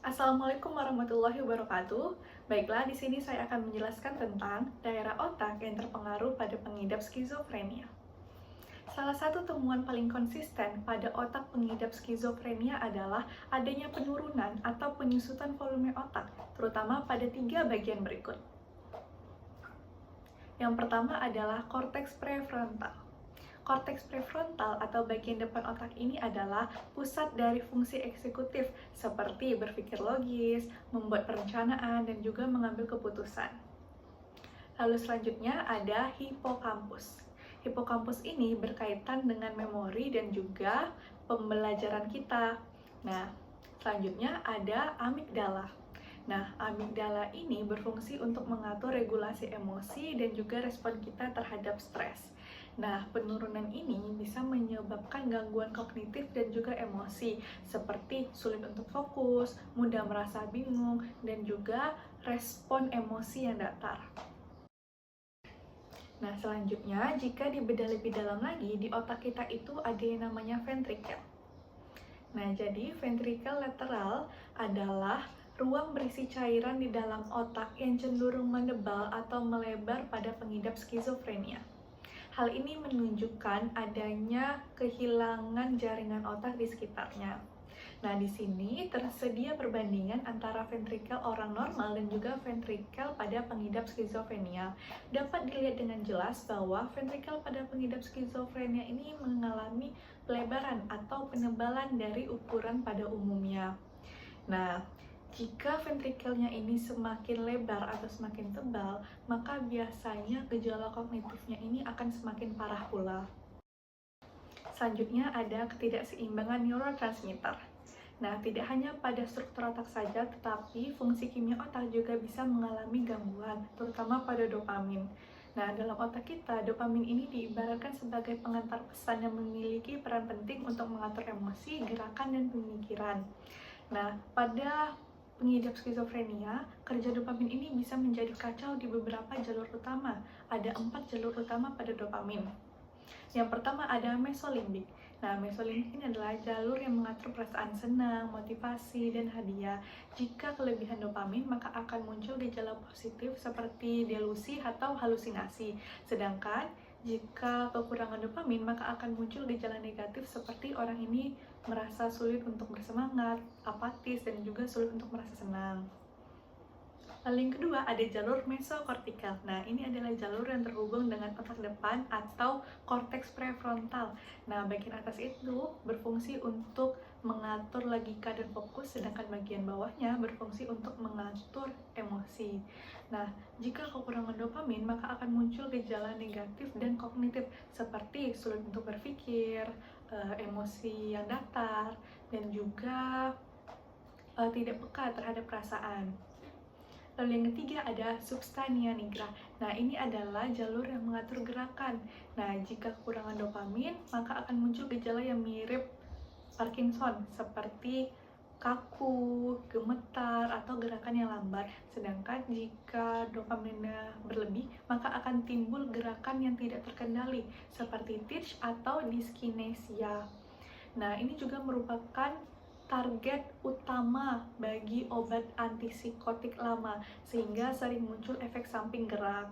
Assalamualaikum warahmatullahi wabarakatuh. Baiklah, di sini saya akan menjelaskan tentang daerah otak yang terpengaruh pada pengidap skizofrenia. Salah satu temuan paling konsisten pada otak pengidap skizofrenia adalah adanya penurunan atau penyusutan volume otak, terutama pada tiga bagian berikut. Yang pertama adalah korteks prefrontal. Korteks prefrontal atau bagian depan otak ini adalah pusat dari fungsi eksekutif seperti berpikir logis, membuat perencanaan, dan juga mengambil keputusan. Lalu selanjutnya ada hipokampus. Hipokampus ini berkaitan dengan memori dan juga pembelajaran kita. Nah, selanjutnya ada amigdala. Nah, amigdala ini berfungsi untuk mengatur regulasi emosi dan juga respon kita terhadap stres. Nah, penurunan ini bisa menyebabkan gangguan kognitif dan juga emosi, seperti sulit untuk fokus, mudah merasa bingung, dan juga respon emosi yang datar. Nah, selanjutnya, jika dibedah lebih dalam lagi, di otak kita itu ada yang namanya ventrikel. Nah, jadi ventrikel lateral adalah ruang berisi cairan di dalam otak yang cenderung menebal atau melebar pada pengidap skizofrenia. Hal ini menunjukkan adanya kehilangan jaringan otak di sekitarnya. Nah, di sini tersedia perbandingan antara ventrikel orang normal dan juga ventrikel pada pengidap skizofrenia. Dapat dilihat dengan jelas bahwa ventrikel pada pengidap skizofrenia ini mengalami pelebaran atau penebalan dari ukuran pada umumnya. Nah, jika ventrikelnya ini semakin lebar atau semakin tebal, maka biasanya gejala kognitifnya ini akan semakin parah pula. Selanjutnya ada ketidakseimbangan neurotransmitter. Nah, tidak hanya pada struktur otak saja, tetapi fungsi kimia otak juga bisa mengalami gangguan, terutama pada dopamin. Nah, dalam otak kita, dopamin ini diibaratkan sebagai pengantar pesan yang memiliki peran penting untuk mengatur emosi, gerakan, dan pemikiran. Nah, pada pengidap skizofrenia, kerja dopamin ini bisa menjadi kacau di beberapa jalur utama. Ada 4 jalur utama pada dopamin. Yang pertama ada mesolimbik. Nah, mesolimbik ini adalah jalur yang mengatur perasaan senang, motivasi, dan hadiah. Jika kelebihan dopamin, maka akan muncul gejala positif seperti delusi atau halusinasi. Sedangkan jika kekurangan dopamin, maka akan muncul gejala negatif seperti orang ini merasa sulit untuk bersemangat, apatis, dan juga sulit untuk merasa senang. Lalu yang kedua ada jalur mesokortikal. Nah, ini adalah jalur yang terhubung dengan otak depan atau korteks prefrontal. Nah, bagian atas itu berfungsi untuk mengatur logika dan fokus, sedangkan bagian bawahnya berfungsi untuk mengatur emosi. Nah, jika kekurangan dopamin, maka akan muncul gejala negatif dan kognitif seperti sulit untuk berpikir, emosi yang datar, dan juga tidak peka terhadap perasaan. Lalu yang ketiga ada substania nigra. Nah, ini adalah jalur yang mengatur gerakan. Nah, jika kekurangan dopamin, maka akan muncul gejala yang mirip Parkinson, seperti kaku, gemetar, atau gerakan yang lambat. Sedangkan jika dopaminnya berlebih, maka akan timbul gerakan yang tidak terkendali, seperti twitch atau dyskinesia. Nah, ini juga merupakan target utama bagi obat antipsikotik lama, sehingga sering muncul efek samping gerak.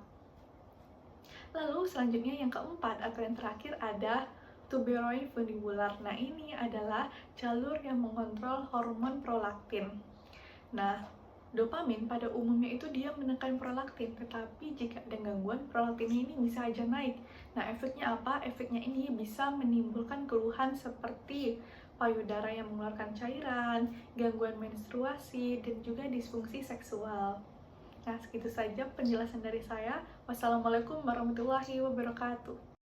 Lalu selanjutnya yang keempat atau yang terakhir ada tuberoid fundibular. Nah, ini adalah jalur yang mengontrol hormon prolaktin. Nah, dopamin pada umumnya itu dia menekan prolaktin, tetapi jika ada gangguan, prolaktin ini bisa aja naik. Nah, efeknya apa? Efeknya ini bisa menimbulkan keluhan seperti payudara yang mengeluarkan cairan, gangguan menstruasi, dan juga disfungsi seksual. Nah, segitu saja penjelasan dari saya. Wassalamualaikum warahmatullahi wabarakatuh.